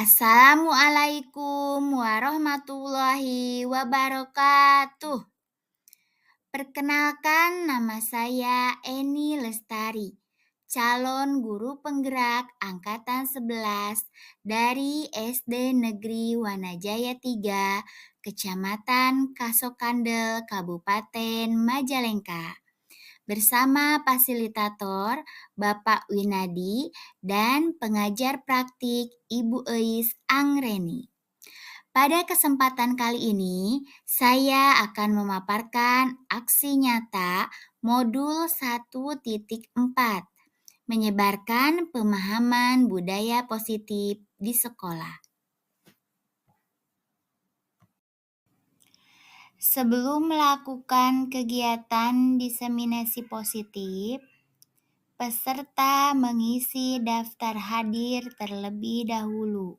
Assalamualaikum warahmatullahi wabarakatuh. Perkenalkan, nama saya Eni Lestari, calon guru penggerak angkatan 11 dari SD Negeri Wanajaya 3, Kecamatan Kasokandel, Kabupaten Majalengka. Bersama fasilitator Bapak Winadi dan pengajar praktik Ibu Eis Angreni. Pada kesempatan kali ini, saya akan memaparkan aksi nyata modul 1.4, menyebarkan pemahaman budaya positif di sekolah. Sebelum melakukan kegiatan diseminasi positif, peserta mengisi daftar hadir terlebih dahulu.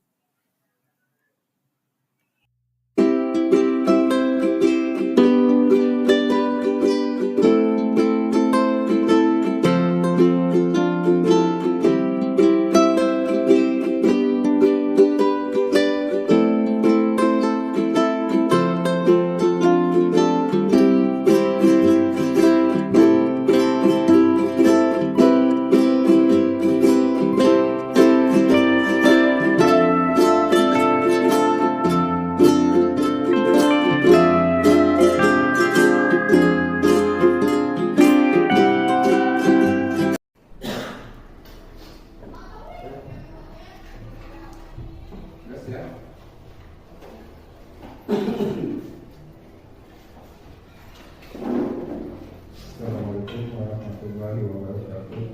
Assalamualaikum warahmatullahi wabarakatuh.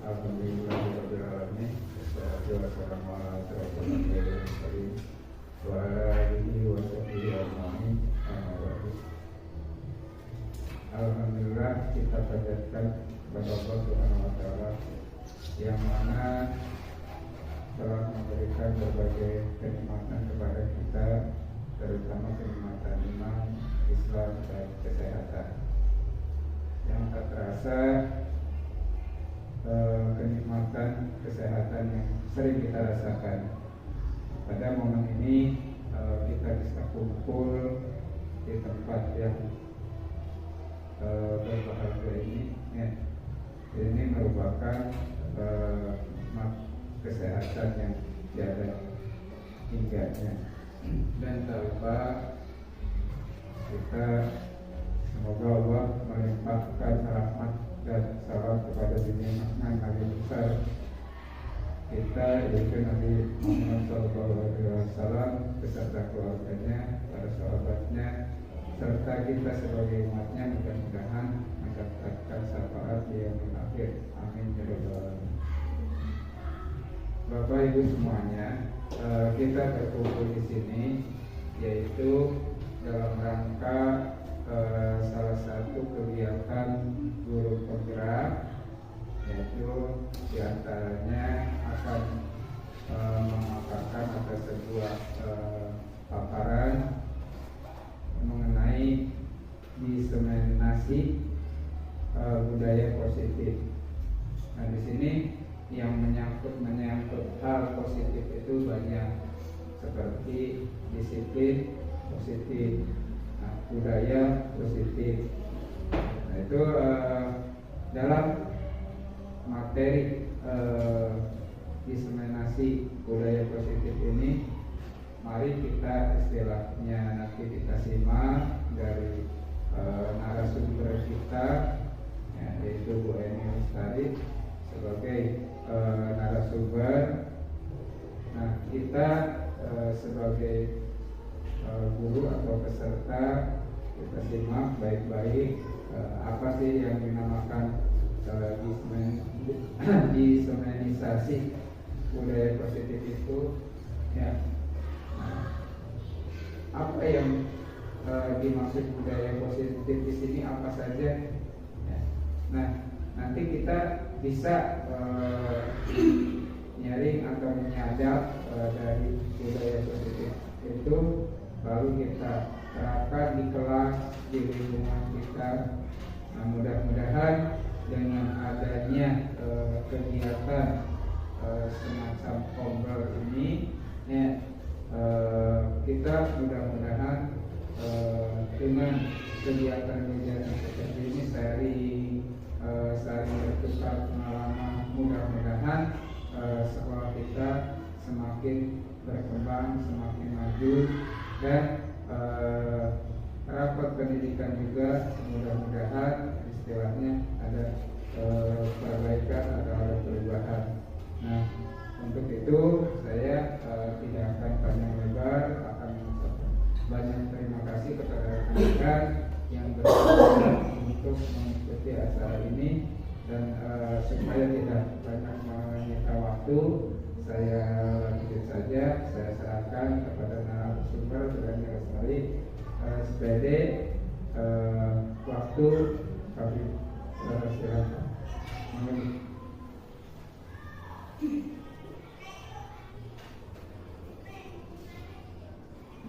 Alhamdulillahirabbil alamin. Wassalatu wassalamu ala asyrofil anbiya'i wa ala alihi wa sahbihi ajma'in. Amma ba'du. Alhamdulillah, kita panjatkan kepada Allah Subhanahu wa taala yang mana telah memberikan berbagai kenikmatan kepada kita, terutama kenikmatan iman, Islam, dan kesehatan. Yang tak terasa, kenikmatan kesehatan yang sering kita rasakan. Pada momen ini kita bisa kumpul di tempat yang berbahagia ini, ya. Ini merupakan kesehatan yang tiada hingganya. Dan tak lupa kita semoga Allah melimpahkan rahmat dan salam kepada junjungan Nabi besar kita, yaitu Nabi Muhammad SAW, beserta keluarganya, para sahabatnya, serta kita sebagai umatnya. Mudah-mudahan mendapatkan syafaat di yaumil akhir. Amin ya rabbal alamin. Bapak Ibu semuanya, kita berkumpul di sini yaitu dalam rangka salah satu kegiatan guru penggerak, yaitu diantaranya akan memaparkan atas sebuah paparan mengenai diseminasi budaya positif. Nah, di sini yang menyangkut hal positif itu banyak, seperti disiplin positif, budaya positif. Nah, itu dalam materi diseminasi budaya positif ini, mari kita istilahnya nanti kita simak dari narasumber kita, ya, yaitu Bu Eni Lestari sebagai narasumber. Nah, kita sebagai guru atau peserta, kita simak baik-baik apa sih yang dinamakan diseminisasi budaya positif itu, ya. Apa yang dimaksud budaya positif di sini, apa saja, ya. Nah, nanti kita bisa nyaring atau menyadap dari budaya positif itu, baru kita terapkan di kelas, di lingkungan kita. Nah, mudah-mudahan dengan adanya kegiatan semacam obrol ini ya, kita mudah-mudahan dengan kegiatan-kegiatan seperti ini saling bertukar pengalaman, mudah-mudahan sekolah kita semakin berkembang, semakin maju, dan rapat pendidikan juga mudah-mudahan istilahnya ada perbaikan atau ada perubahan. Nah, untuk itu saya tidak akan panjang lebar, akan mengucapkan banyak terima kasih kepada rekan-rekan yang bersedia untuk mengikuti acara ini, dan supaya tidak banyak menyita waktu, saya lanjut saja. Saya serahkan kepada narasumber Berani Lestari SPD. Waktu kami silakan.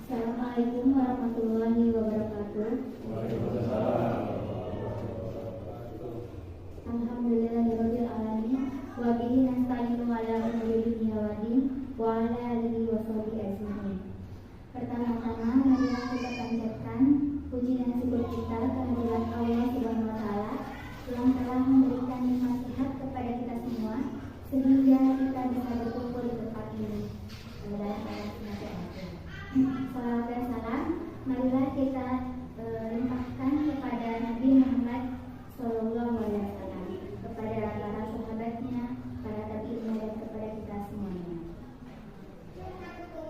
Assalamualaikum warahmatullahi wabarakatuh. Alhamdulillahirabbil alamin wa bihi nasta'inu ala umuri dunya wa din wa ala alihi wa sahbihi ajmain. Pertama-tama marilah kita panjatkan puji dan syukur kita kehadirat Allah Subhanahu wa taala yang telah memberikan nikmat sehat kepada kita semua sehingga kita bisa berkumpul di tempat ini. Salawat dan salam marilah kita limpahkan kepada Nabi Muhammad Sallallahu Alaihi Wasallam, kepada para sahabatnya, para tabi'in, dan kepada kita semuanya.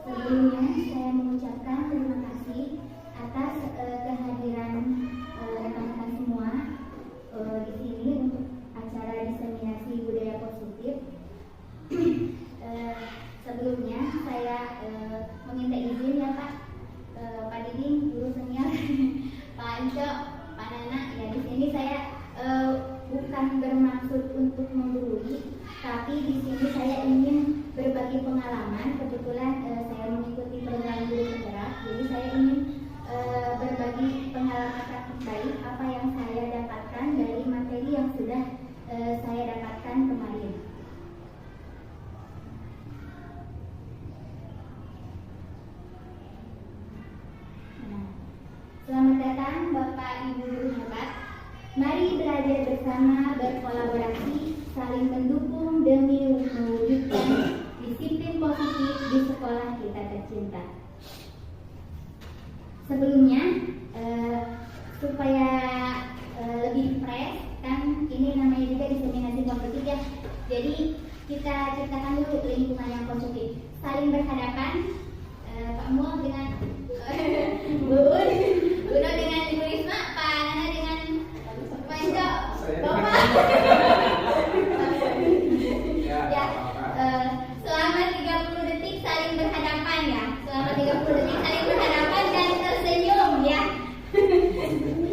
Sebelumnya saya mengucapkan terima kasih atas kehadiran rekan-rekan semua di sini untuk acara diseminasi budaya positif. Sebelumnya saya meminta izin ya Pak, Pak Diding, Guru Senior, Pak Anco, Pak Nana. Ya, di sini saya bukan bermaksud untuk menggurui, tapi di sini saya ingin berbagi pengalaman. Kebetulan saya mengikuti program guru penggerak, jadi saya ingin berbagi pengalaman praktik baik apa yang saya dapatkan dari materi yang sudah saya dapatkan kemarin. Selamat datang Bapak Ibu guru hebat. Mari belajar bersama, berkolaborasi, saling mendukung demi mewujudkan disiplin positif di sekolah kita tercinta. Sebelumnya, supaya lebih fresh, kan ini namanya juga diseminasi positif ya. Jadi kita ciptakan dulu lingkungan yang positif, saling berhadapan. Pak Mual dengan Bu Un, Uno dengan Ibu Risma, Pak Nana dengan Pak Anco, Bapak. Ya, selama 30 detik saling berhadapan ya. Selama 30 detik saling berhadapan dan tersenyum ya.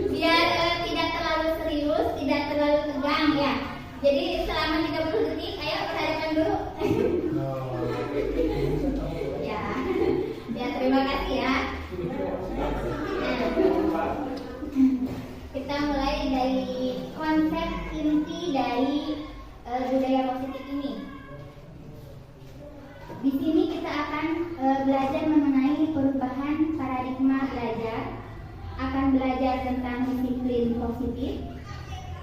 Biar tidak terlalu serius, tidak terlalu tegang ya. Jadi selama 30 detik, ayo berhadapan dulu. Ya, terima kasih ya. Kita mulai dari konsep inti dari budaya positif ini. Di sini kita akan belajar mengenai perubahan paradigma belajar, akan belajar tentang disiplin positif,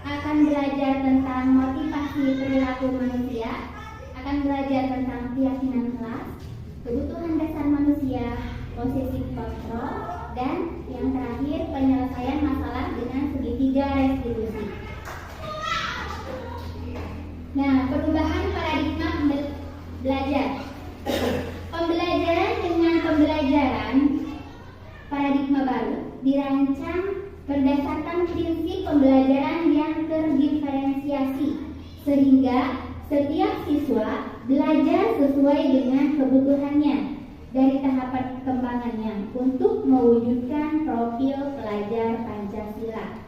akan belajar tentang motivasi perilaku manusia, akan belajar tentang keyakinan kelas, kebutuhan dasar manusia, positive control, dan yang terakhir penyelesaian masalah dengan segitiga restitusi. Nah, perubahan paradigma belajar. Pembelajaran dengan pembelajaran paradigma baru dirancang berdasarkan prinsip pembelajaran yang terdiferensiasi, sehingga setiap siswa belajar sesuai dengan kebutuhannya dari tahap perkembangannya untuk mewujudkan profil pelajar Pancasila.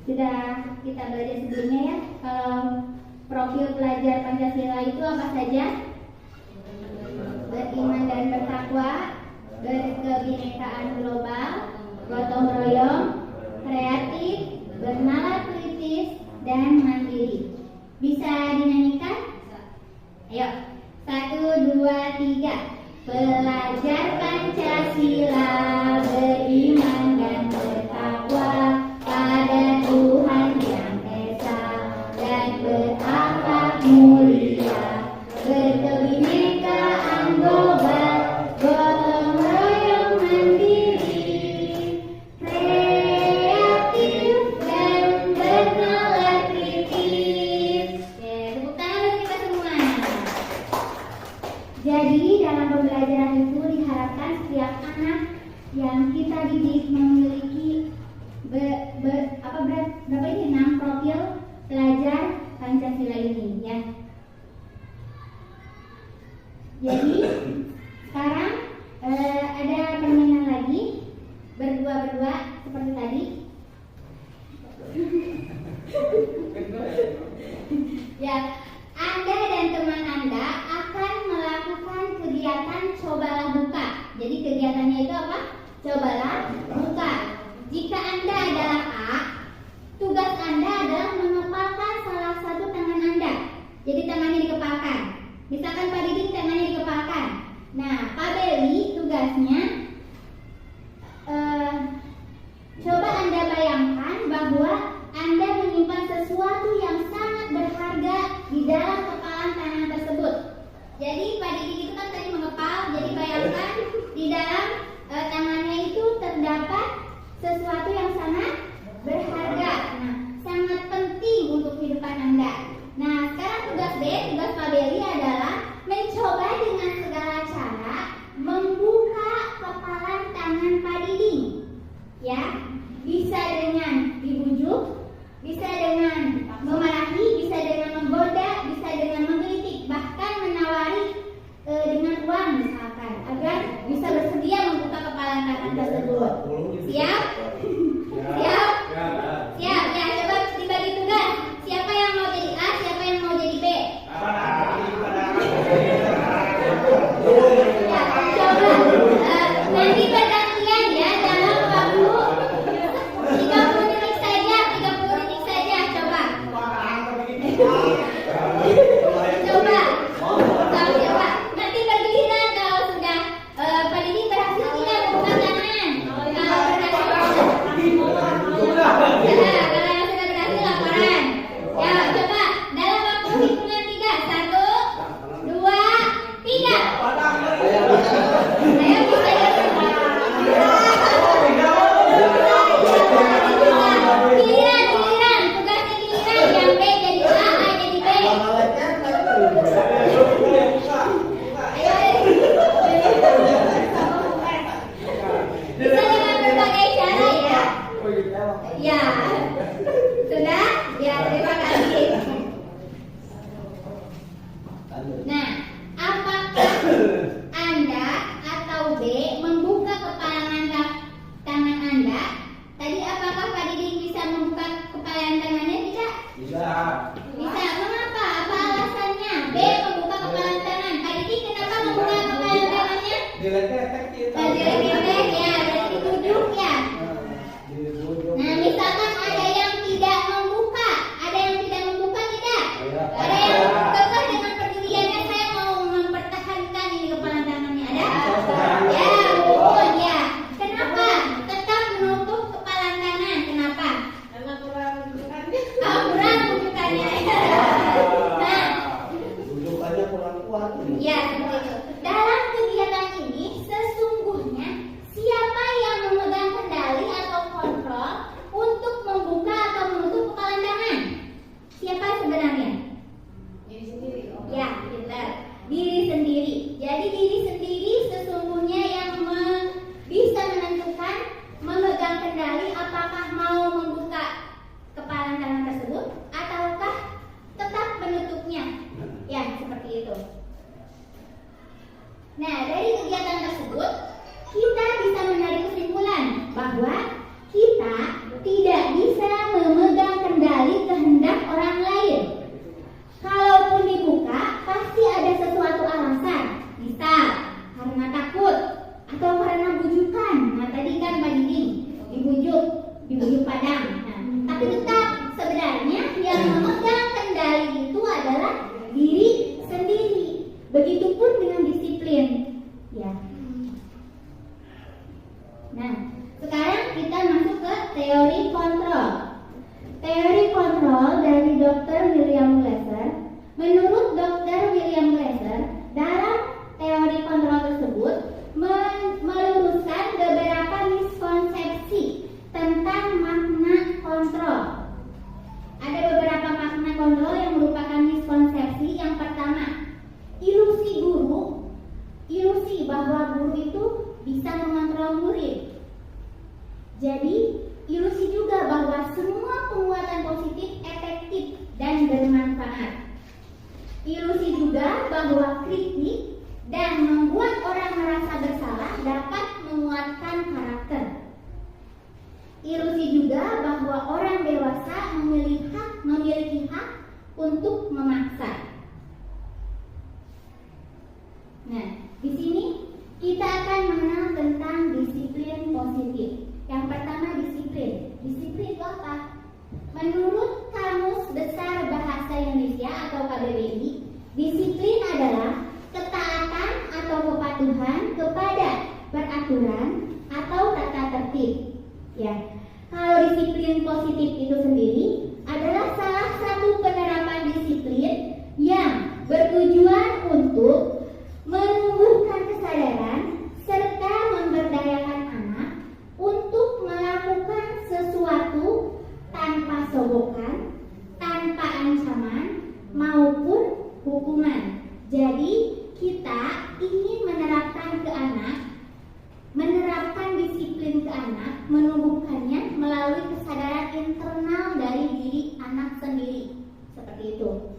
Sudah kita belajar sebelumnya ya, kalau profil pelajar Pancasila itu apa saja? Beriman dan bertakwa, berkebinekaan global, gotong royong, kreatif, bernalar kritis, dan mandiri. Bisa dinyanyikan? Ayo, 1, 2, 3. Belajar Pancasila, beriman dan bertakwa pada Tuhan yang Esa, dan berakhlak mulia, berkebinekaan global, gotong royong mandiri, kreatif dan bernalar kritis. Oke, tepuk tangan untuk kita semua. Jadi dalam pembelajaran itu diharapkan setiap anak yang kita didik memiliki berapa ini 6 profil pelajar Pancasila ini ya. Jadi sekarang ada permainan lagi berdua seperti tadi. Ya, Anda dan teman Anda akan melakukan kegiatan cobalah buka. Jadi kegiatannya itu apa? Cobalah buka. Jika Anda adalah A, tugas Anda adalah mengepalkan salah satu tangan Anda. Jadi tangannya dikepalkan. Misalkan Pak Diding tangannya dikepalkan. Nah, Pak Beli tugasnya coba Anda bayangkan bahwa Anda menyimpan sesuatu yang sangat berharga di dalam kepalan tangan tersebut. Jadi Pak Diding itu kan tadi mengepal, jadi bayangkan di dalam tangannya itu terdapat sesuatu yang sangat berharga. Nah, sangat penting untuk kehidupan Anda. Nah, sekarang tugas B, tugas Pak Beli adalah mencoba dengan segala cara membuka kepalan tangan Pak Diding. Ya, bisa dengan dibujuk, bisa dengan memarahi, bisa dengan menggoda, bisa dengan menggelitik, bahkan menawari dengan uang misalkan, agar bisa bersedia membuka kepalan tangan tersebut. Siap? Siap? Siap? Ya, coba dibagi tugas. Siapa yang mau jadi A, siapa yang mau jadi B? Ya, coba nanti bergantian ya dalam waktu 30 detik saja, 30 detik saja, coba. Coba. Nanti bergiliran kalau sudah Pak Didi berhasil tidak membuka tangan. Kalau berhasil, ya, kalau sudah berhasil laporan. Ya, coba dalam waktu hitungan 3, 1, 2, 3. Ayo bisa ya. Giliran, tugasnya giliran. Yang B jadi A, A jadi B. Bisa dengan berbagai cara ya. Ya, sudah? Ya, terima kasih. Nah, apakah Anda atau B membuka kepalan tangan Anda? Tadi apakah Pak Diding bisa membuka kepalan tangannya? Tidak? Bisa. Mengapa? Apa alasannya? B membuka kepalan tangan. Pak Diding kenapa membuka kepalan tangannya? Diletek ya, dari dibujuk ya. Nah, misalkan ada yang tidak membuka tidak? Ada yang kekeh dengan pendiriannya, saya mau mempertahankan ini kepalan tangannya, ada? Ya, betul ya. Kenapa? Tetap menutup kepalan tangan. Kenapa? Karena kurang rujukannya. Kurang rujukannya. Nah, rujukannya kurang kuat. Ya, seperti itu. Dalam kegiatan ini sesungguhnya siapa yang memegang kendali atau kontrol untuk membuka atau menutup kepalan tangan? Siapa sebenarnya? Diri sendiri. Ya, benar. Diri sendiri. Jadi diri sendiri sesungguhnya yang bisa menentukan, memegang kendali apakah mau membuka kepalan tangan tersebut ataukah tetap menutupnya. Ya, seperti itu. Nah, dari kegiatan tersebut kita bisa menarik kesimpulan bahwa kita tidak bisa memegang kendali kehendak orang lain. Kalaupun dibuka, pasti ada sesuatu alasan. Misal, karena takut atau karena bujukan. Nah, tadi kan Pak Diding dibujuk padang. Nah, tapi tetap sebenarnya yang memegang kendali itu adalah diri sendiri. bahwa guru itu bisa mengontrol murid. Jadi, ilusi juga bahwa semua penguatan positif efektif dan bermanfaat. Ilusi juga bahwa kritik dan membuat orang merasa bersalah dapat menguatkan karakter. Ilusi juga bahwa orang dewasa memiliki hak untuk memaksa. Nah, di sini kita akan mengenal tentang disiplin positif. Yang pertama disiplin. Disiplin itu apa? Menurut Kamus Besar Bahasa Indonesia atau KBBI, disiplin adalah ketaatan atau kepatuhan kepada peraturan atau tata tertib. Ya, kalau disiplin positif itu sendiri adalah salah satu penerapan disiplin yang bertujuan untuk menumbuhkan kesadaran serta memberdayakan anak untuk melakukan sesuatu tanpa sogokan, tanpa ancaman maupun hukuman. Jadi kita ingin menerapkan disiplin ke anak, menumbuhkannya melalui kesadaran internal dari diri anak sendiri. Seperti itu.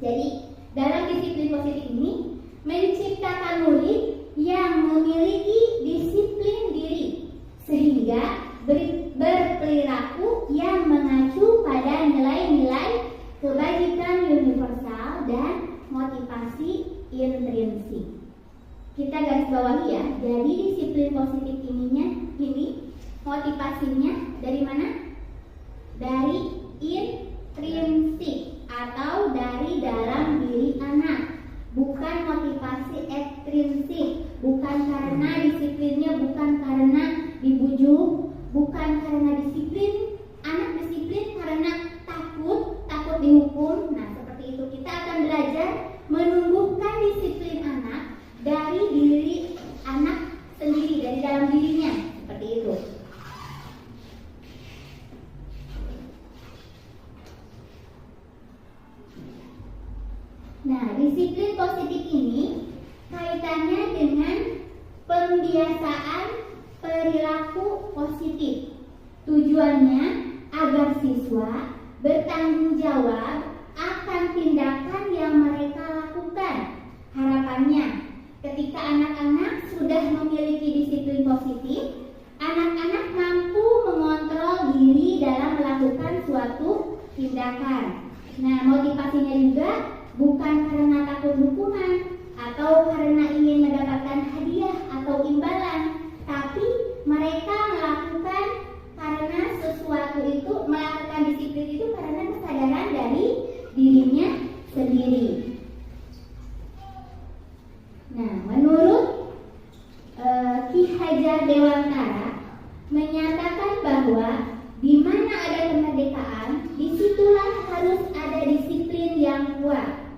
Jadi dalam disiplin positif ini menciptakan murid yang memiliki disiplin diri sehingga berperilaku yang mengacu pada nilai-nilai kebajikan universal dan motivasi intrinsik. Kita garis bawahi ya. Jadi disiplin positif ini motivasinya dari mana? Dari intrinsik atau dari dalam diri anak. Bukan motivasi ekstrinsik, bukan karena disiplinnya, bukan karena dibujuk, bukan karena disiplin. Anak disiplin karena takut dihukum. Nah, seperti itu kita akan belajar menumbuhkan disiplin anak dari diri anak sendiri, dari dalam dirinya. Seperti itu. Nah, disiplin positif ini kaitannya dengan pembiasaan perilaku positif. Tujuannya agar siswa bertanggung jawab akan tindakan yang mereka lakukan. Harapannya, ketika anak-anak sudah memiliki disiplin positif, anak-anak mampu mengontrol diri dalam melakukan suatu tindakan. Nah, motivasinya juga bukan karena takut hukuman atau karena ingin mendapatkan hadiah atau imbalan, tapi mereka melakukan karena sesuatu itu, melakukan disiplin itu karena kesadaran dari dirinya sendiri. Nah, menurut Ki Hajar Dewantara menyatakan bahwa di mana ada kemerdekaan, disitulah harus ada disiplin yang kuat.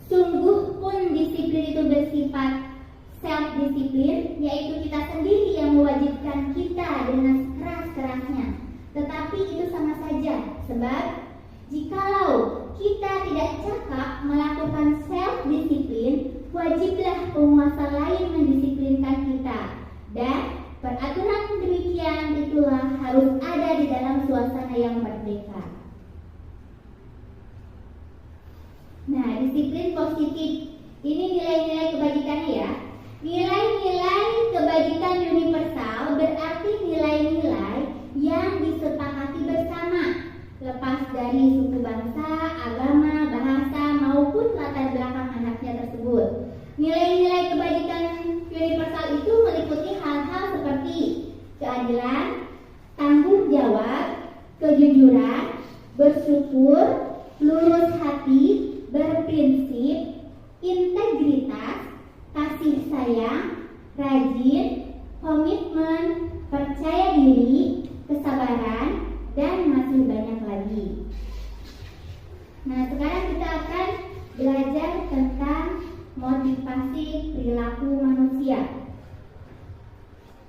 Sungguh pun disiplin itu bersifat self-disiplin, yaitu kita sendiri yang mewajibkan kita dengan keras-kerasnya. Tetapi itu sama saja, sebab jikalau kita tidak cakap melakukan self-disiplin, wajiblah penguasa lain mendisiplinkan kita. Dan peraturan demikian itulah harus ada di dalam suasana yang merdeka. Nah, disiplin positif ini nilai-nilai kebajikannya ya. Nilai-nilai kebajikan universal berarti nilai-nilai yang disepakati bersama, lepas dari suku bangsa, agama, bahasa maupun latar belakang anaknya tersebut. Nilai-nilai kebajikan universal itu meliputi hal-hal seperti keadilan, tanggung jawab, kejujuran, bersyukur, lurus hati, berprinsip, integritas, kasih sayang, rajin, komitmen, percaya diri, kesabaran, dan masih banyak lagi. Nah, sekarang kita akan belajar tentang motivasi perilaku manusia.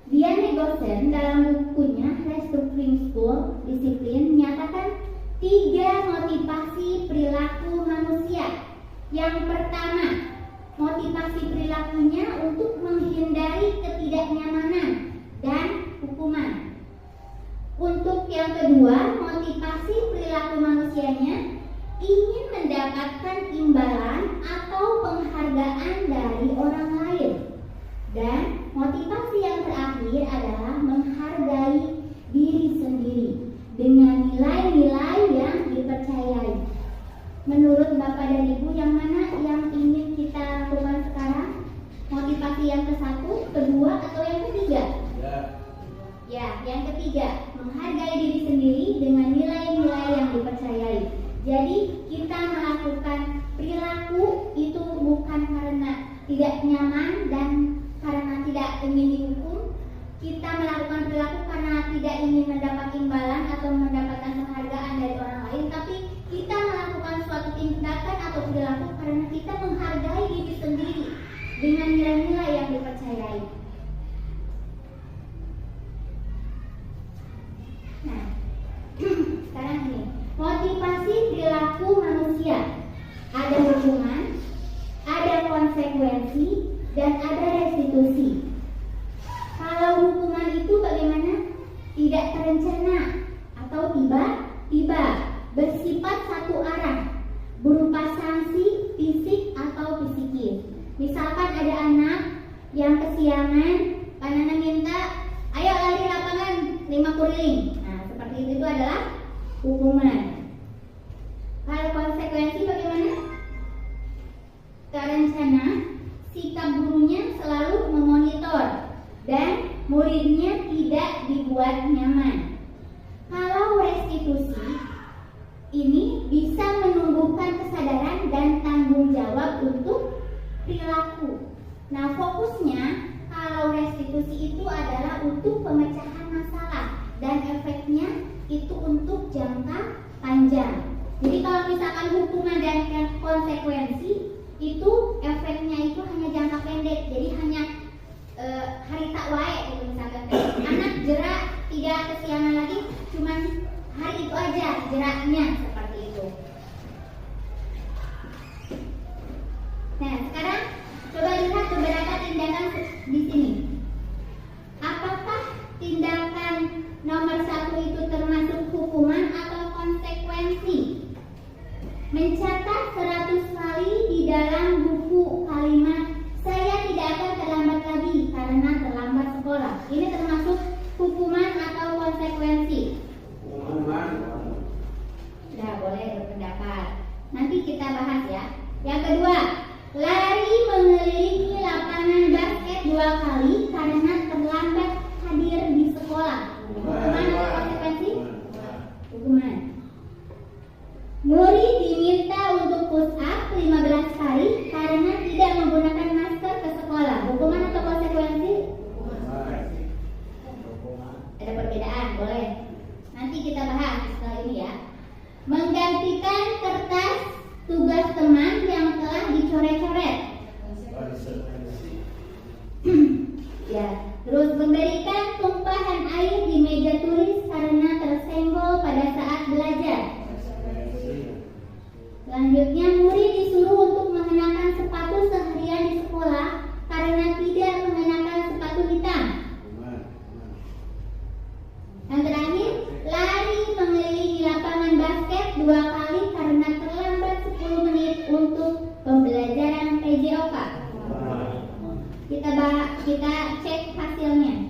Diane Gossen dalam bukunya Restructuring School Disiplin menyatakan 3 motivasi perilaku manusia. Yang pertama, motivasi perilakunya untuk menghindari ketidaknyamanan dan hukuman. Untuk yang kedua, motivasi perilaku manusianya ingin mendapatkan imbalan atau penghargaan dari orang lain. Dan motivasi yang terakhir adalah menghargai diri sendiri dengan nilai-nilai yang dipercayai. Menurut Bapak dan Ibu, yang mana yang ingin kita lakukan sekarang? Motivasi yang ke-1, kedua, atau yang ketiga? Ya, yang ketiga, menghargai diri sendiri dengan nilai-nilai yang dipercayai. Jadi kita melakukan perilaku itu bukan karena tidak nyaman dan karena tidak ingin dihukum. Kita melakukan perilaku karena tidak ingin mendapat imbalan atau mendapatkan penghargaan dari orang lain, tapi kita melakukan suatu tindakan atau perilaku karena kita menghargai diri sendiri dengan nilai-nilai yang dipercayai. Nah, sekarang ini motivasi perilaku manusia. Ada hukuman, ada konsekuensi, dan ada restitusi. Kalau hukuman itu bagaimana? Tidak terencana atau tiba-tiba, bersifat satu arah, berupa sanksi fisik atau psikis. Misalkan ada anak yang kesiangan, panana minta, ayo lari lapangan 5 keliling. Nah, seperti itu adalah hukuman. Kalau konsekuensi bagaimana? Terencana, sikap gurunya selalu memonitor dan muridnya tidak dibuat nyaman. Kalau restitusi, ini bisa menumbuhkan kesadaran dan tanggung jawab untuk perilaku. Nah, fokusnya kalau restitusi itu adalah untuk pemecahan masalah dan efeknya itu untuk jangka panjang. Jadi kalau misalkan hukuman dan konsekuensi itu efeknya itu hanya jangka pendek, jadi hanya hari tak wae gitu. Misalkan anak jerak tidak kesiangan lagi, cuman hari itu aja jeraknya, seperti itu. Nah, sekarang coba lihat beberapa tindakan di sini. Apakah tindakan nomor 1 itu termasuk hukuman atau konsekuensi? Mencatat 100 kali di dalam buku kalimat "Saya tidak akan terlambat lagi karena terlambat sekolah." Ini termasuk hukuman atau konsekuensi? Hukuman. Nah, boleh berpendapat. Nanti kita bahas ya. Yang kedua, lari mengelilingi lapangan basket 2 kali karena terlambat hadir di sekolah. Hukuman atau konsekuensi? Hukuman. Murid diminta untuk push up 15 kali karena tidak menggunakan masker ke sekolah. Hukuman atau konsekuensi? Ada perbedaan, boleh. Nanti kita bahas setelah ini ya. Menggantikan kertas tugas teman yang telah dicoret-coret. Ya, terus memberikan tumpahan air di meja tulis karena tersenggol pada saat belajar. Selanjutnya, murid disuruh untuk mengenakan sepatu seharian di sekolah karena tidak mengenakan sepatu hitam. Yang terakhir, lari mengelilingi lapangan basket 2 kali karena terlambat 10 menit untuk pembelajaran PJOK. Kita cek hasilnya.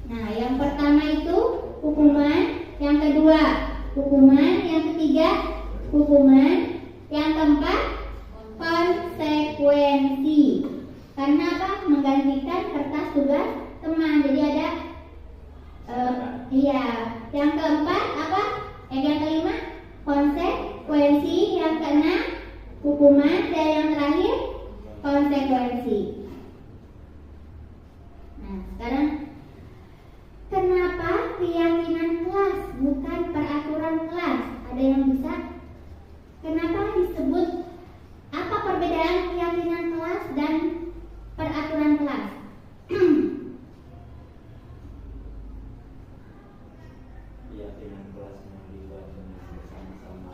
Nah, yang pertama itu hukuman, yang kedua hukuman, yang ketiga hukuman, yang keempat konsekuensi. Karena apa? Menggantikan kertas tugas teman. Jadi ada yang keempat apa? Yang kelima konsekuensi, yang keenam hukuman, dan yang terakhir konsekuensi. Nah, sekarang kenapa keyakinan kelas bukan peraturan kelas? Ada yang bisa? Kenapa disebut, apa perbedaan keyakinan kelas dan peraturan kelas? Keyakinan kelas yang dibuat bersama-sama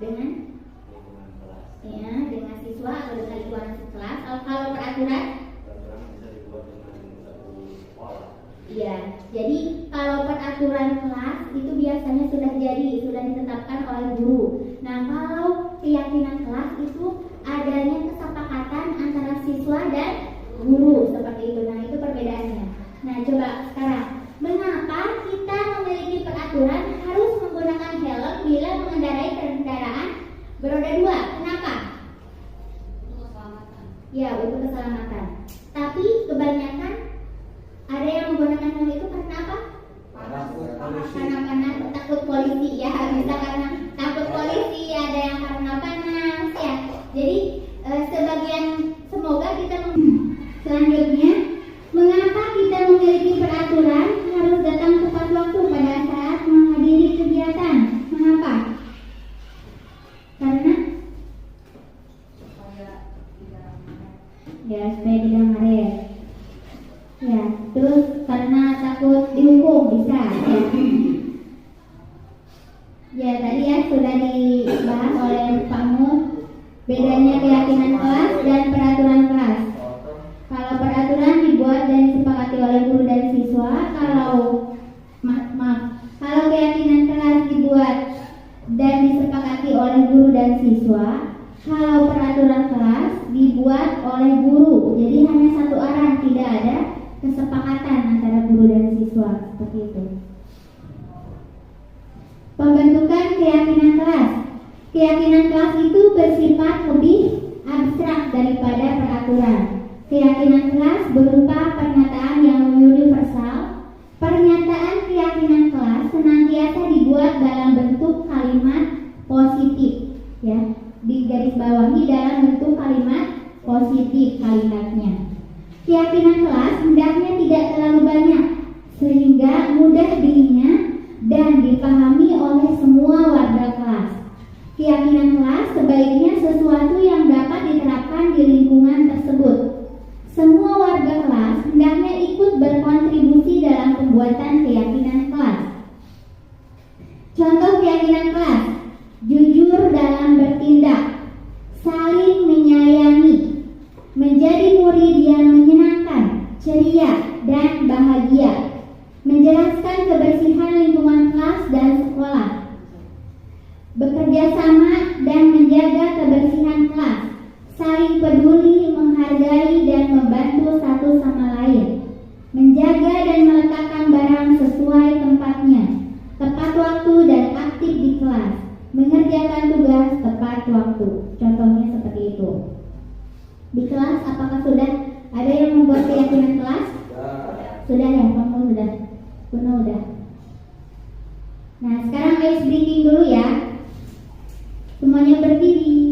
Dengan lingkungan peraturan? Peraturan bisa dibuat dengan satu sekolah. Iya, jadi kalau peraturan kelas itu biasanya sudah jadi, sudah ditetapkan oleh guru. Nah, kalau keyakinan kelas itu adanya kesepakatan antara siswa dan guru seperti itu. Nah, itu perbedaannya. Nah, coba sekarang, mengapa kita memiliki peraturan harus menggunakan helm bila mengendarai kendaraan beroda 2? Kenapa? Ya, untuk keselamatan. Tapi kebanyakan ada yang menggunakan helm itu karena apa? Karena takut polisi ya, bisa karena takut polisi, ada yang karena panas ya. Jadi sebagian semoga kita selanjutnya, mengapa kita memiliki peraturan harus datang tepat waktu pada saat menghadiri kegiatan? Mengapa? Karena ya supaya tidak ngaret. Ya, terus karena takut dihukum bisa ya. Ya, tadi ya sudah dibahas oleh Pak Mun bedanya keyakinan kelas dan peraturan kelas. Kalau peraturan dibuat dan disepakati oleh guru dan siswa, kalau keyakinan kelas dibuat dan disepakati oleh guru dan siswa, kalau peraturan kelas dibuat oleh guru, jadi hanya satu arah, tidak ada kesepakatan antara guru dan siswa, seperti itu. Pembentukan keyakinan kelas. Keyakinan kelas itu bersifat lebih abstrak daripada peraturan. Keyakinan kelas berupa pernyataan yang universal. Pernyataan keyakinan kelas senantiasa dibuat dalam bentuk kalimat positif, ya, digarisbawahi dalam bentuk kalimat positif kalimatnya. Keyakinan kelas hendaknya tidak terlalu banyak sehingga mudah diingat dan dipahami oleh semua warga kelas. Keyakinan kelas sebaiknya sesuatu yang dapat diterapkan di lingkungan tersebut. Semua warga kelas hendaknya ikut berkontribusi dalam pembuatan keyakinan kelas. Contoh keyakinan kelas: jujur dalam bertindak, saling menyayangi, menjadi murid yang menyenangkan, ceria, dan bahagia, menjelaskan kebersihan lingkungan kelas dan sekolah, bekerja sama dan menjaga kebersihan kelas, saling peduli, menghargai, dan membantu satu sama lain, menjaga dan meletakkan barang sesuai tempatnya, tepat waktu dan aktif di kelas, mengerjakan tugas tepat waktu. Contohnya seperti itu. Di kelas apakah sudah ada yang membuat keyakinan kelas? Sudah ya, kamu sudah. Kuno udah. Nah, sekarang ice breaking dulu ya. Semuanya berdiri.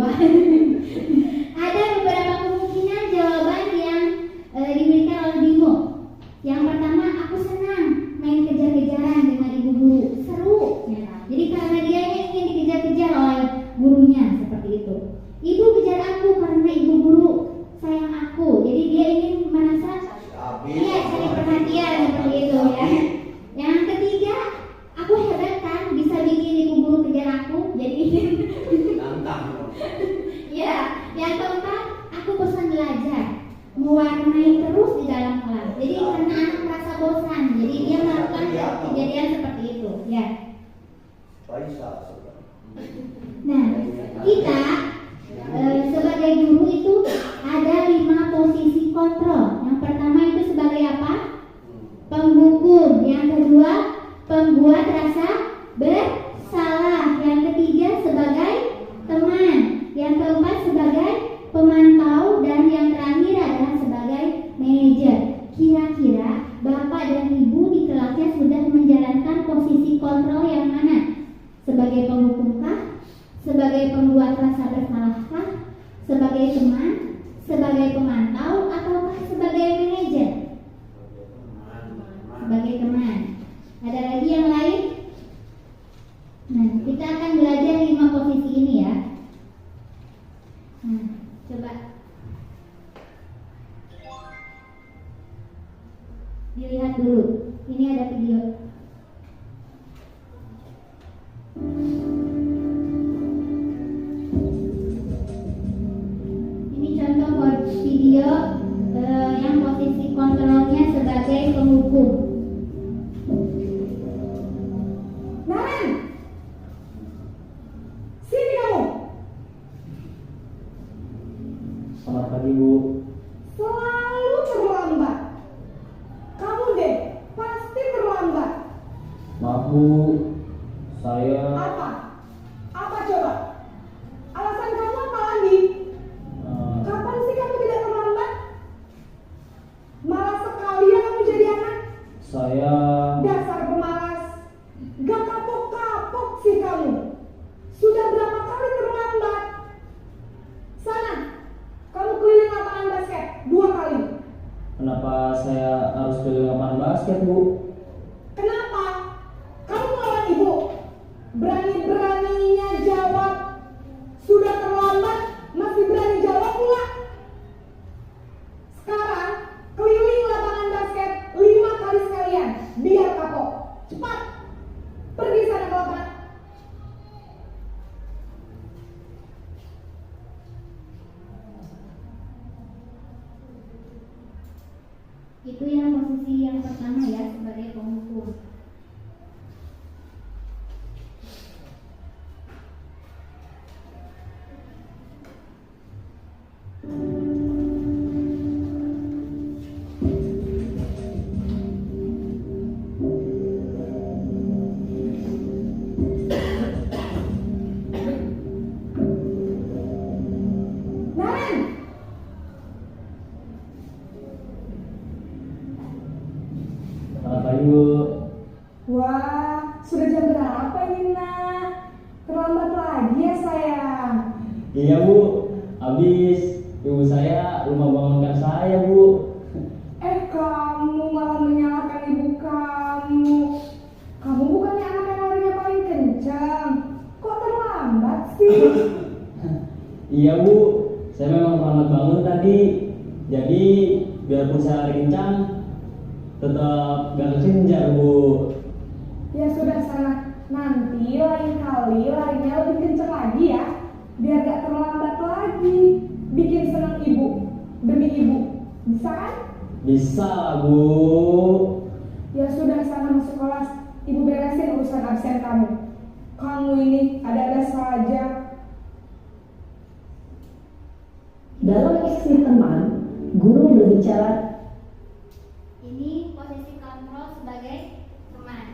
Wah. Ada beberapa kemungkinan jawaban yang dimiliki oleh Bimo. Yang pertama, aku senang main kejar-kejaran dengan ibu guru, seru. Ya. Jadi karena dia ingin dikejar-kejar oleh gurunya, seperti itu. Ibu kejar aku karena ibu guru sayang aku. Jadi dia ingin merasa cari perhatian, seperti itu ya. Yang ketiga, aku hebat kan, bisa bikin ibu guru kejar aku. Jadi ingin ya. Yang keempat, aku bosan belajar, mewarnai terus di dalam kelas. Jadi karena anak merasa bosan, jadi dia melakukan kejadian seperti itu ya. Nah, kita sebagai guru itu ada 5 posisi kontrol. Yang pertama itu sebagai apa? Penghukum. Yang kedua, pembuat rasa bersalah. Yang ketiga sebagai teman. Yang keempat sebagai pemantau. Dan yang terakhir adalah sebagai manajer. Kira-kira Bapak dan Ibu di kelasnya sudah menjalankan posisi kontrol yang mana? Sebagai penghukumkah? Sebagai pembuat rasa bersalahkah? Sebagai teman? Sebagai pemantau? Ataukah sebagai manajer? Sebagai teman. Ada lagi yang lain? Nah, kita akan belajar 5 posisi ini ya. Nah, coba dilihat dulu. Ini ada video. Ini contoh video yang posisi kontrolnya sebagai penghukum. Naren, sini kamu. Selamat pagi, Bu. Selalu terlambat. Kamu deh, pasti terlambat. Maaf, Bu. Saya Apa? Apa coba? Alasan kamu apa lagi? Kapan sih kamu tidak terlambat? Malas sekali ya kamu jadi anak. saya Dasar pemalas. Gak kapok-kapok sih kamu. Sudah berapa kali terlambat? Sana, kamu keliling lapangan basket 2 kali. kenapa saya harus keliling lapangan basket, Bu? Kenapa? Kamu melawan ibu. Berani-beraninya jawab. Sudah terlambat, masih berani jawab pula. Sekarang, keliling lapangan basket 5 kali sekalian. Biar kapok. Cepat. Pergi sana ke lapangan. Itu yang posisi yang pertama ya, sebagai penghukum. Naren, Selamat pagi, Bu. wah, sudah jam berapa ini, Nak? Terlambat lagi ya, sayang. Iya, Bu. Habis ibu saya lupa bangunkan saya, Bu. Kamu malah menyalahkan ibu kamu. Kamu bukannya anak yang larinya paling kencang. Kok terlambat sih? Iya, Bu. Saya memang terlambat bangun tadi. Jadi biarpun saya lari kencang, tetap gak kekejar, Bu. Ya sudah sana. Nanti lain kali larinya lebih kencang lagi ya. Biar gak terlambat lagi. Bikin senang ibu. Demi ibu. Bisa kan? Bisa lah, Bu. Ya sudah sana masuk kelas. Ibu beresin urusan absen kamu. Kamu ini ada-ada saja. Dalam posisi teman, guru berbicara. Ini posisi kontrol sebagai teman.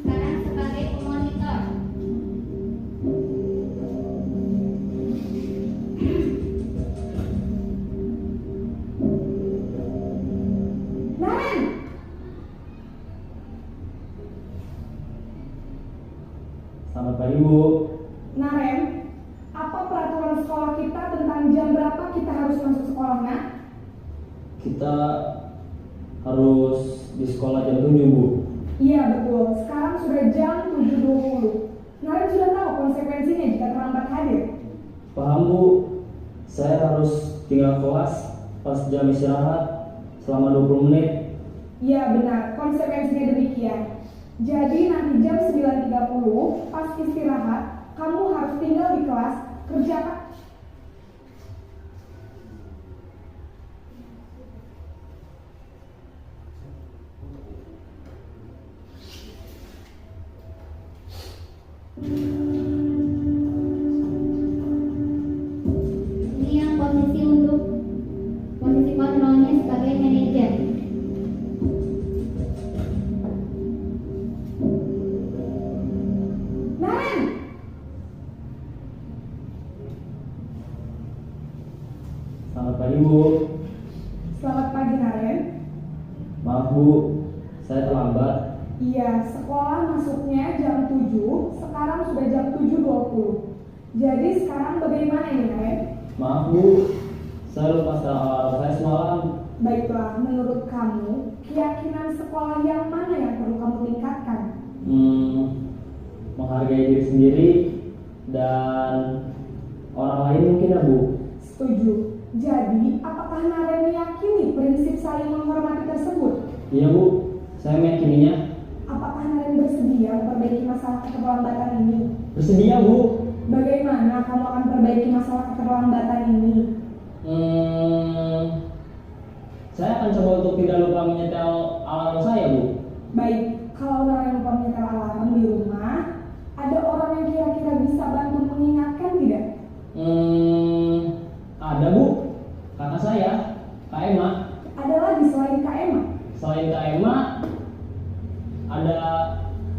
Sekarang sebagai pemonitor. pagi Bu. Naren, apa peraturan sekolah kita tentang jam berapa kita harus masuk sekolah, Nak? Kita harus di sekolah jam 7 Bu. Iya betul, sekarang sudah jam 7.20. Naren sudah tahu konsekuensinya jika terlambat hadir. Paham Bu, saya harus tinggal kelas pas jam istirahat selama 20 menit. Iya benar, konsekuensinya demikian. Jadi nanti jam 9.30 pas istirahat, kamu harus tinggal di kelas, kerjakan. Ini yang posisi untuk posisi kontrolnya sebagai manajer. Naren, Selamat pagi Bu. selamat pagi Naren. Maaf Bu, saya terlambat. Iya, sekolah masuknya jam 7, sekarang sudah jam 7.20. Jadi sekarang bagaimana ini Naren? Maaf Bu, saya lupa setel alarm saya semalam. Baiklah, menurut kamu, keyakinan sekolah yang mana yang perlu kamu tingkatkan? Menghargai diri sendiri dan orang lain mungkin ya Bu. Setuju. Jadi, apakah Naren meyakini prinsip saling menghormati tersebut? Iya Bu, saya meyakininya. Apakah Naren bersedia memperbaiki masalah keterlambatan ini? Bersedia Bu. Bagaimana kamu akan perbaiki masalah keterlambatan ini? Saya akan coba untuk tidak lupa menyetel alarm saya Bu. Baik, kalau Naren lupa menyetel alarm di rumah, ada orang yang kira-kira bisa bantu mengingatkan tidak? Ada Bu, kakak saya, Kak Emma. Ada lagi selain Kak Emma? Selain Kak Emma, ada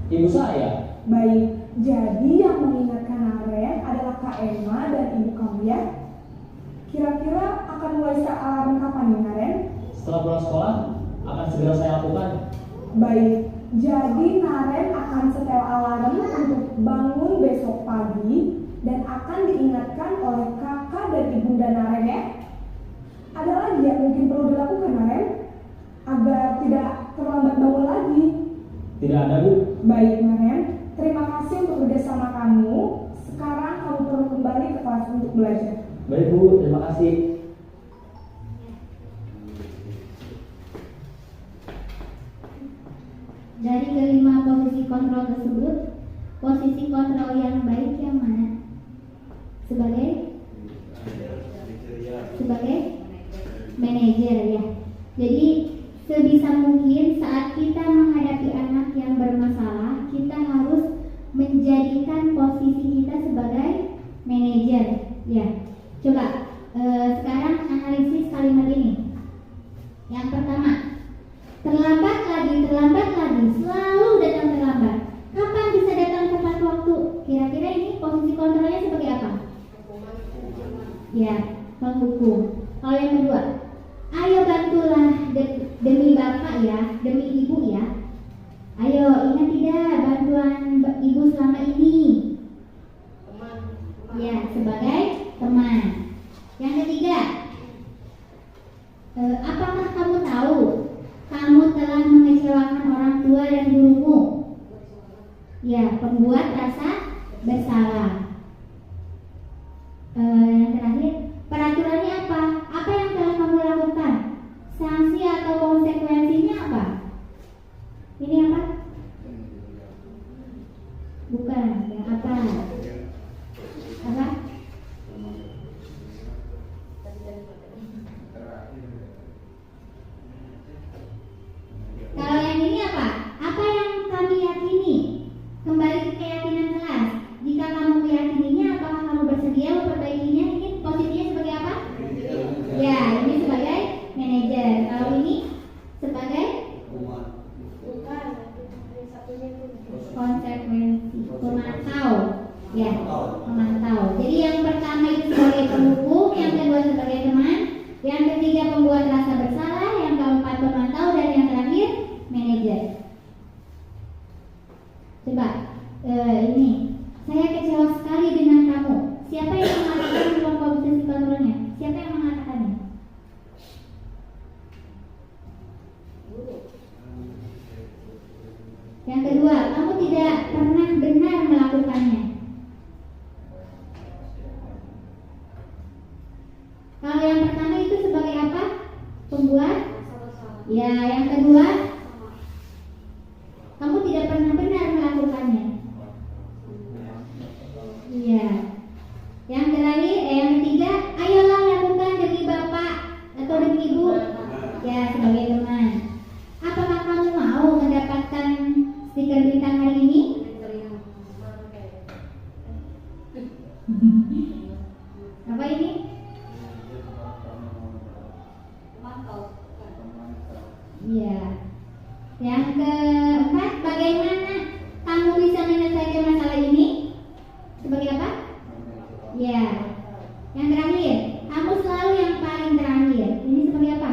ibu saya. Baik, jadi yang mengingatkan Naren adalah Kak Emma dan ibu kamu ya? Kira-kira akan mulai set alarm kapan nih Naren? Setelah pulang sekolah, akan segera saya lakukan. Baik, jadi Naren akan setel alarm untuk bangun besok pagi dan akan diingatkan oleh kakak dan ibunda Naren ya. Ada lagi yang mungkin perlu dilakukan Naren agar tidak terlambat bangun lagi? Tidak ada Bu. Baik Naren, terima kasih untuk kerjasama kamu. Sekarang kamu perlu kembali ke kelas untuk belajar. Baik Bu, terima kasih. Dari kelima posisi kontrol tersebut, posisi kontrol yang baik yang mana? Sebagai manajer ya. Jadi sebisa mungkin saat kita menghadapi anak yang bermasalah, kita harus menjadikan posisi kita sebagai manajer ya. Coba sekarang analisis kalimat ini. Yang pertama, terlambat lagi, selalu datang terlambat. Kapan bisa datang tepat waktu? Kira-kira ini posisi kontrolnya sebagai apa? Ya, penghukum. Kalau yang kedua, ayo bantulah demi bapak ya, demi ibu ya. Ayo, ingat tidak bantuan ibu selama ini? Ya, sebagai teman. Yang ketiga, apakah kamu tahu kamu telah mengecewakan orang tua dan gurumu? Ya, pembuat rasa bersalah. Yang terakhir, peraturannya apa? Apa yang telah kamu lakukan? Sanksi atau konsekuensinya apa? Ini apa? Bukan, yang apa? Apa? Kalau yang ini apa? Apa yang kami yakini? Kembali ke keyakinan kelas. Jika kamu meyakininya, apakah kamu bersedia memperbaikinya? Ini posisinya sebagai apa? Ya, ini sebagai manajer. Kalau ini sebagai konsekuensi, pemantau. Ya, pemantau. Jadi yang pertama itu sebagai penghukum, yang kedua sebagai teman, yang ketiga pembuat rasa bersalah, yang keempat pemantau, dan yang terakhir manajer. Coba ini, saya Ya, yang kedua, kamu tidak pernah benar melakukannya. Iya. Yang terakhir, yang ketiga, ayolah lakukan demi bapak atau demi ibu. Ya, sebagai teman. Apakah kamu mau mendapatkan stiker bintang hari ini? Apa ini? Iya. Yang keempat, bagaimana kamu bisa menyelesaikan masalah ini? Sebagai apa? Ya. Yang terakhir, kamu selalu yang paling terakhir. Ini sebagai apa?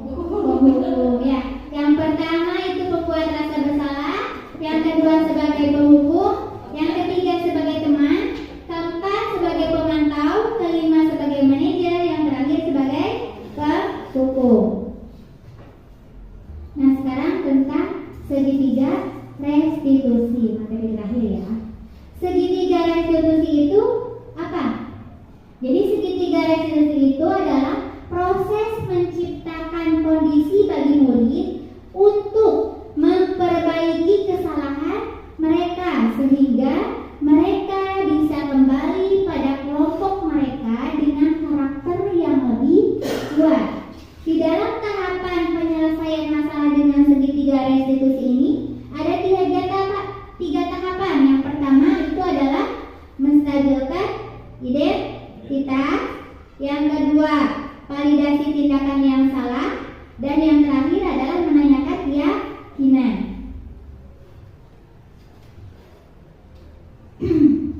Penghukum. Ya. Yang pertama itu pembuat rasa bersalah. Yang kedua sebagai penghukum. Yang ketiga sebagai teman. Keempat sebagai pemantau. Kelima sebagai manajer. Yang terakhir sebagai penghukum. Nah, sekarang tentang segitiga restitusi, materi terakhir ya. Segitiga restitusi itu apa? Jadi segitiga restitusi itu adalah proses menciptakan kondisi bagi murid untuk memperbaiki kesalahan mereka sehingga mereka bisa kembali pada kelompok mereka dengan karakter yang lebih kuat. Di dalam tahapan penyelesaian masalah dengan segitiga restitusi ini ada tiga tahapan. Yang pertama itu adalah menstabilkan identitas. Yang kedua, validasi tindakan yang salah. Dan yang terakhir adalah menanyakan keyakinan.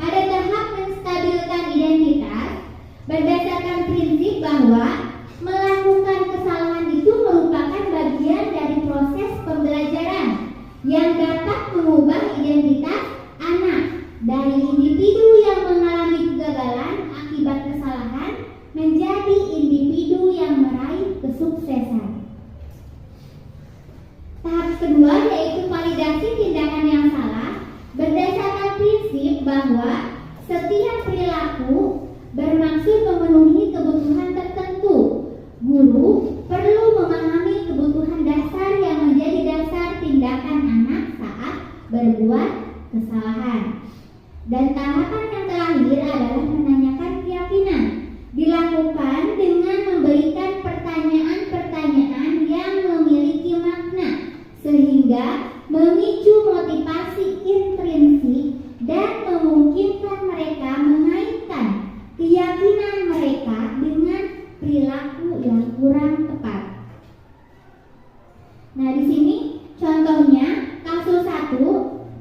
Pada tahap menstabilkan identitas, berdasarkan prinsip bahwa melakukan kesalahan itu merupakan bagian dari proses pembelajaran yang dapat mengubah identitas anak dari individu yang mengalami kegagalan akibat kesalahan menjadi individu yang meraih kesuksesan. Tahap kedua yaitu validasi tindakan yang salah, berdasarkan prinsip bahwa setiap perilaku bermaksud memenuhi kebutuhan tertentu. Guru perlu memahami kebutuhan dasar yang menjadi dasar tindakan anak saat berbuat kesalahan. Dan tahapan yang terakhir adalah menanyakan keyakinan. Dilakukan dengan memberikan pertanyaan-pertanyaan yang memiliki makna sehingga memicu motivasi intrinsik dan memungkinkan mereka mengaitkan keyakinan mereka dengan perilaku yang kurang tepat. Nah, di sini contohnya kasus 1,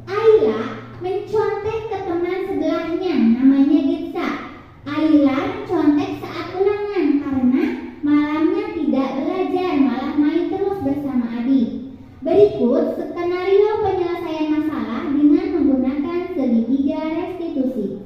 Ayla mencontek ke teman sebelahnya namanya Gitsa. Ayla mencontek saat ulangan karena malamnya tidak belajar, malah main terus bersama adik. Berikut skenario penyelesaian masalah dengan menggunakan segitiga restitusi.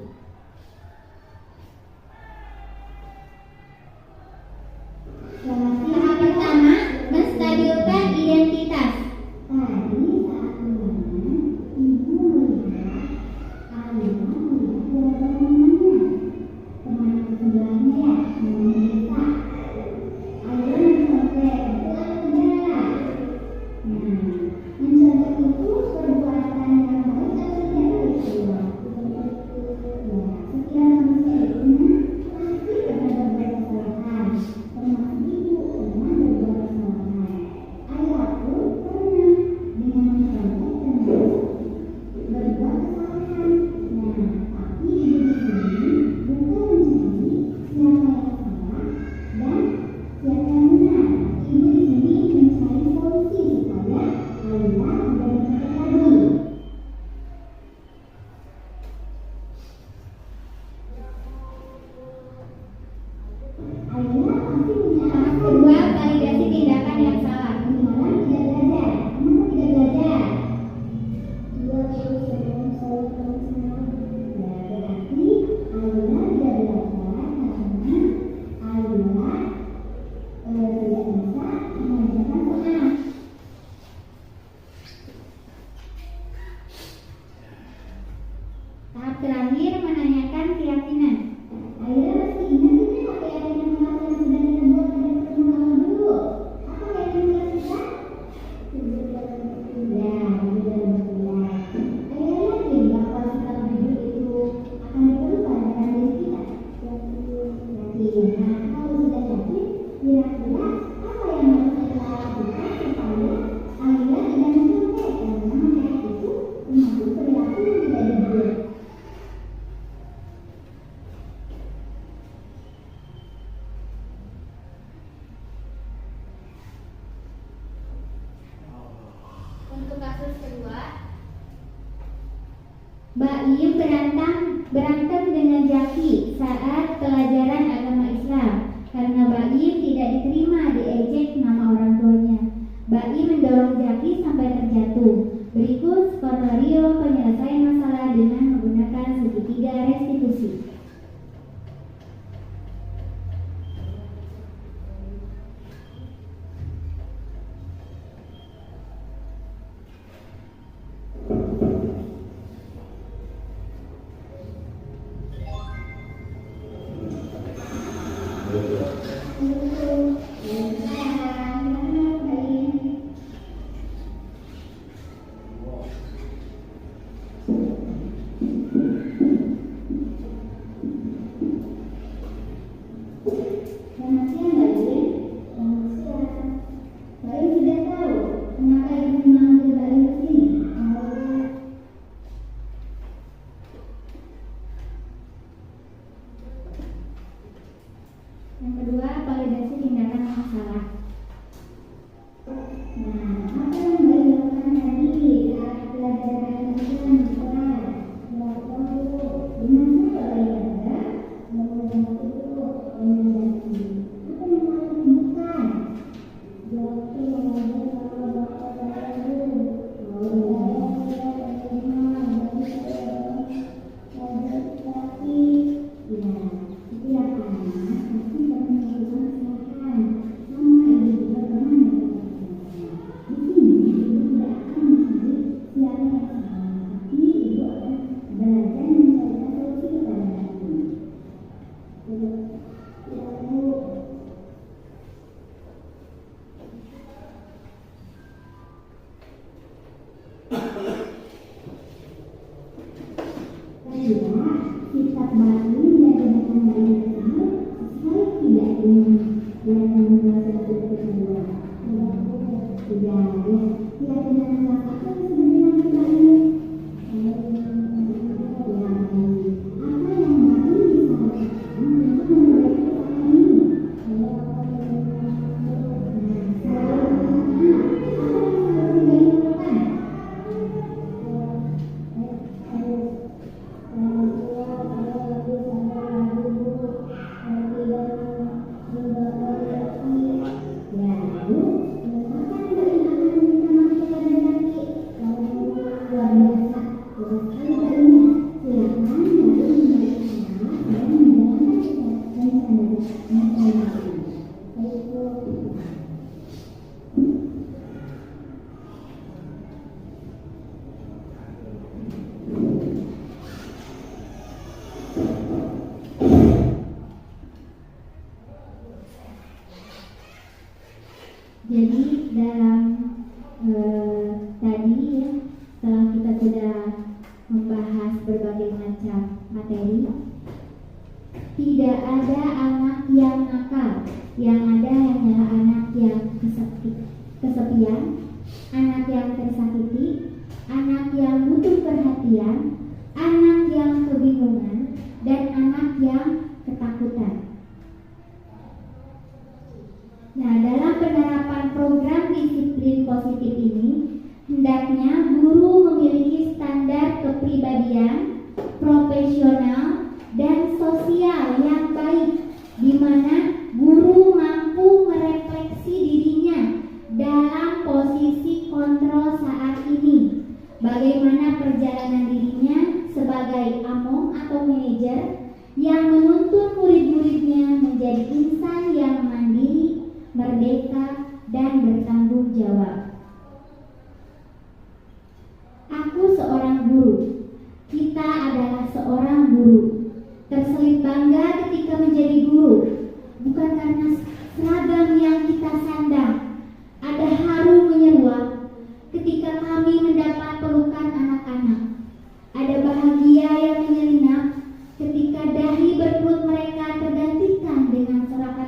Baim berantem dengan Jaki saat pelajaran agama Islam. Karena Baim tidak diterima, diejek nama orang tuanya. Baim mendorong Jaki sampai terjatuh. Berikut skenario penyelesaian masalah dengan menggunakan segitiga restitusi. Selamat siang, Mbak Irin. Selamat siang. Mbak Irin sudah tahu kenapa Ibu memanggil Mbak Irin ke sini? Yang kedua, validasi tindakan masalah. Nah, apa yang Mbak Irin lakukan tadi saat pelajaran Islam di sekolah? Melakukan itu dengan siapa Mbak Irin? Menggunakan itu dengan Jaki. Apa yang Mbak Irin lakukan? Jaki mengajar sama bapak saya dulu. Sifat Baim dan tindakan Baim tersebut sesuai tidak dengan yang membuat satu kedua. Tidak, ya. Tidak dengan melakukan sebenarnya Baim. Apa yang Baim bisa lakukan untuk memperbaiki kesalahan ini? Apa yang Baim lakukan? Jadi dalam tadi ya, setelah kita sudah membahas berbagai macam materi, tidak ada anak yang nakal, yang ada hanyalah anak yang kesepian, anak yang tersakiti, anak yang butuh perhatian, anak yang kebingungan, dan anak yang ketakutan. Nah, dalam penerapan program disiplin positif ini, hendaknya guru memiliki standar kepribadian, profesional, dan sosial yang baik, di mana guru mampu merefleksi dirinya dalam posisi kontrol saat ini, bagaimana perjalanan dirinya sebagai among atau manajer yang menuntun murid-muridnya menjadi insan yang mandiri, merdeka, dan bertanggung jawab. Aku seorang guru. Kita adalah seorang guru. Terselip bangga ketika menjadi guru, bukan karena seragam yang kita sandang. Ada haru menyeruak ketika kami mendapat pelukan anak-anak. Ada bahagia yang menyelinap ketika dahi berpelut mereka tergantikan dengan sorakan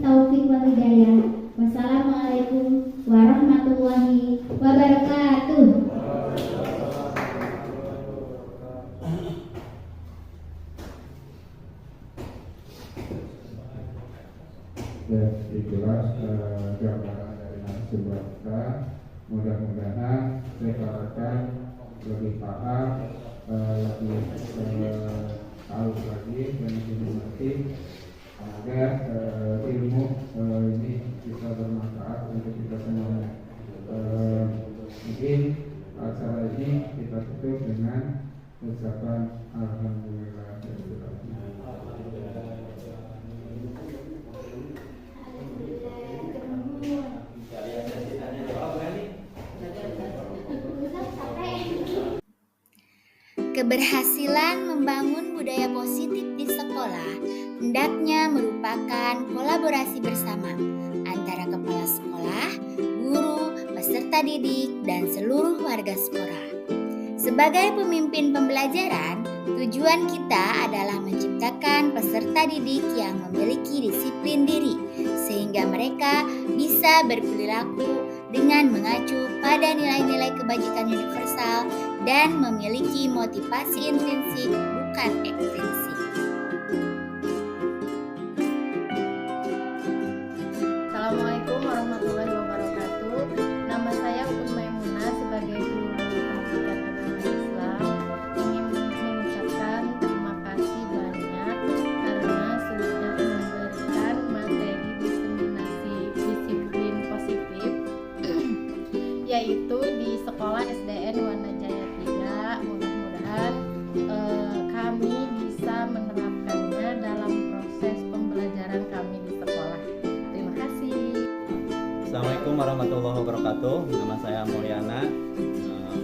taufiq wal hidayah. Wassalamualaikum warahmatullahi wabarakatuh. Ya, itulah gambaran dari narasumber kita. Mudah-mudahan rekan-rekan lebih paham, lebih tahu lagi dan lebih mengerti agar ilmu ini bisa bermanfaat untuk kita semuanya. Mungkin acara ini kita tutup dengan ucapan alhamdulillah. Keberhasilan membangun budaya positif di sekolah hendaknya merupakan kolaborasi bersama antara kepala sekolah, guru, peserta didik, dan seluruh warga sekolah. Sebagai pemimpin pembelajaran, tujuan kita adalah menciptakan peserta didik yang memiliki disiplin diri, sehingga mereka bisa berperilaku dengan mengacu pada nilai-nilai kebajikan universal dan memiliki motivasi intrinsik bukan ekstrinsik. Assalamualaikum warahmatullahi wabarakatuh. Nama saya Uun Maimunah sebagai guru pendidikan agama Islam ingin mengucapkan terima kasih banyak karena sudah memberikan materi diseminasi disiplin positif yaitu di sekolah SDN Wanajaya 3. Mudah-mudahan kami bisa menerapkannya dalam proses pembelajaran kami di sekolah. Terima kasih. Assalamualaikum warahmatullahi wabarakatuh. Nama saya Mulyana.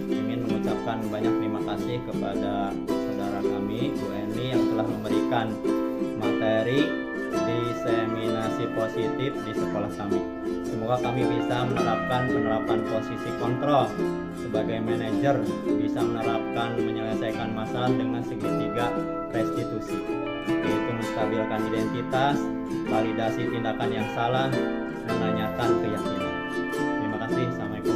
Ingin mengucapkan banyak terima kasih kepada saudara kami Bu Eni yang telah memberikan materi diseminasi positif di sekolah kami. Semoga kami bisa menerapkan penerapan posisi kontrol sebagai manajer, bisa menerapkan menyelesaikan masalah dengan segitiga restitusi, yaitu menstabilkan identitas, validasi tindakan yang salah, menanyakan keyakinan. Terima kasih. Assalamualaikum